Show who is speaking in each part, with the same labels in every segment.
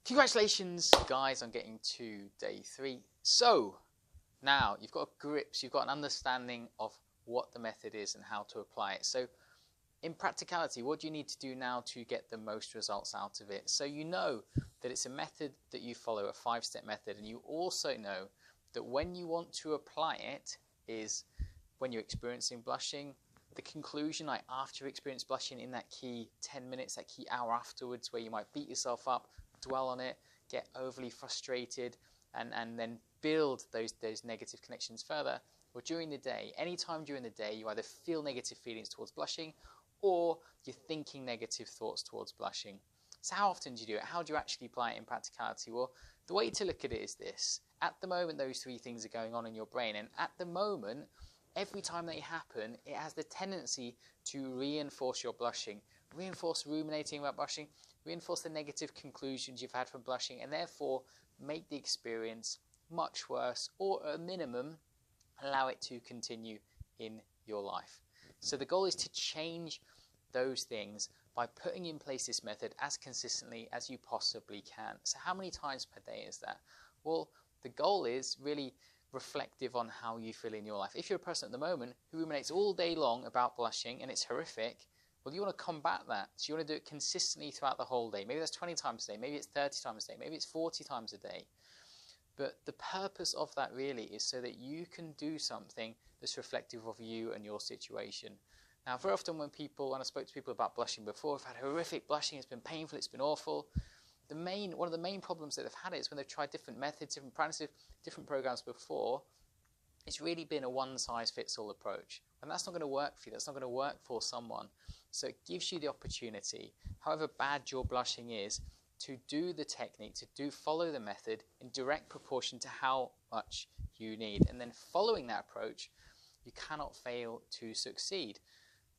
Speaker 1: Congratulations, guys, on getting to day 3. So, now you've got a grip, so you've got an understanding of what the method is and how to apply it. So, in practicality, what do you need to do now to get the most results out of it? So you know that it's a method that you follow, a 5-step method, and you also know that when you want to apply it is when you're experiencing blushing, the conclusion, like after you've experienced blushing, in that key 10 minutes, that key hour afterwards, where you might beat yourself up, dwell on it, get overly frustrated, and then build those negative connections further. Or during the day, anytime during the day, you either feel negative feelings towards blushing or you're thinking negative thoughts towards blushing. So how often do you do it? How do you actually apply it in practicality? Well, the way to look at it is this. At the moment, those 3 things are going on in your brain, and at the moment, every time they happen, it has the tendency to reinforce your blushing, reinforce ruminating about blushing, reinforce the negative conclusions you've had from blushing, and therefore make the experience much worse, or at a minimum, allow it to continue in your life. So the goal is to change those things by putting in place this method as consistently as you possibly can. So how many times per day is that? Well, the goal is really reflective on how you feel in your life. If you're a person at the moment who ruminates all day long about blushing and it's horrific, well, you want to combat that. So you want to do it consistently throughout the whole day. Maybe that's 20 times a day, maybe it's 30 times a day, maybe it's 40 times a day. But the purpose of that really is so that you can do something that's reflective of you and your situation. Now, very often when I spoke to people about blushing before, have had horrific blushing, it's been painful, it's been awful. One of the main problems that they've had is when they've tried different methods, different practices, different programs before, it's really been a one-size-fits-all approach. And that's not going to work for you, that's not going to work for someone. So it gives you the opportunity, however bad your blushing is, to do the technique, to follow the method in direct proportion to how much you need. And then following that approach, you cannot fail to succeed.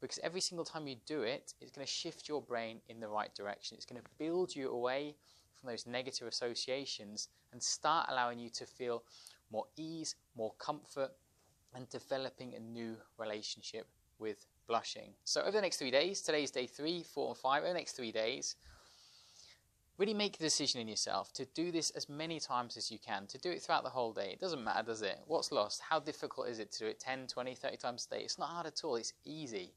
Speaker 1: Because every single time you do it, it's going to shift your brain in the right direction. It's going to build you away from those negative associations and start allowing you to feel more ease, more comfort, and developing a new relationship with blushing. So over the next 3 days, today's day 3, 4, and 5, over the next 3 days, really make a decision in yourself to do this as many times as you can, to do it throughout the whole day. It doesn't matter, does it? What's lost? How difficult is it to do it 10, 20, 30 times a day? It's not hard at all. It's easy.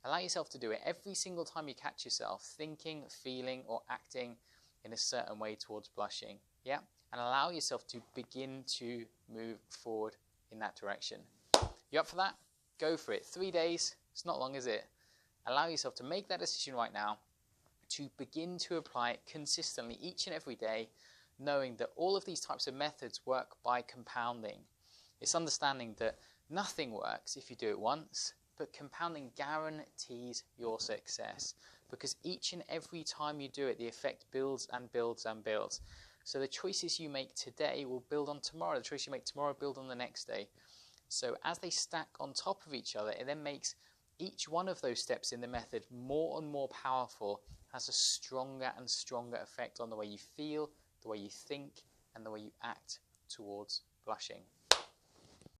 Speaker 1: Allow yourself to do it every single time you catch yourself thinking, feeling, or acting in a certain way towards blushing. Yeah? And allow yourself to begin to move forward in that direction. You up for that? Go for it. 3 days. It's not long, is it? Allow yourself to make that decision right now, to begin to apply it consistently each and every day, knowing that all of these types of methods work by compounding. It's understanding that nothing works if you do it once, but compounding guarantees your success, because each and every time you do it, the effect builds and builds and builds. So the choices you make today will build on tomorrow. The choices you make tomorrow build on the next day. So as they stack on top of each other, it then makes each one of those steps in the method more and more powerful, has a stronger and stronger effect on the way you feel, the way you think, and the way you act towards blushing.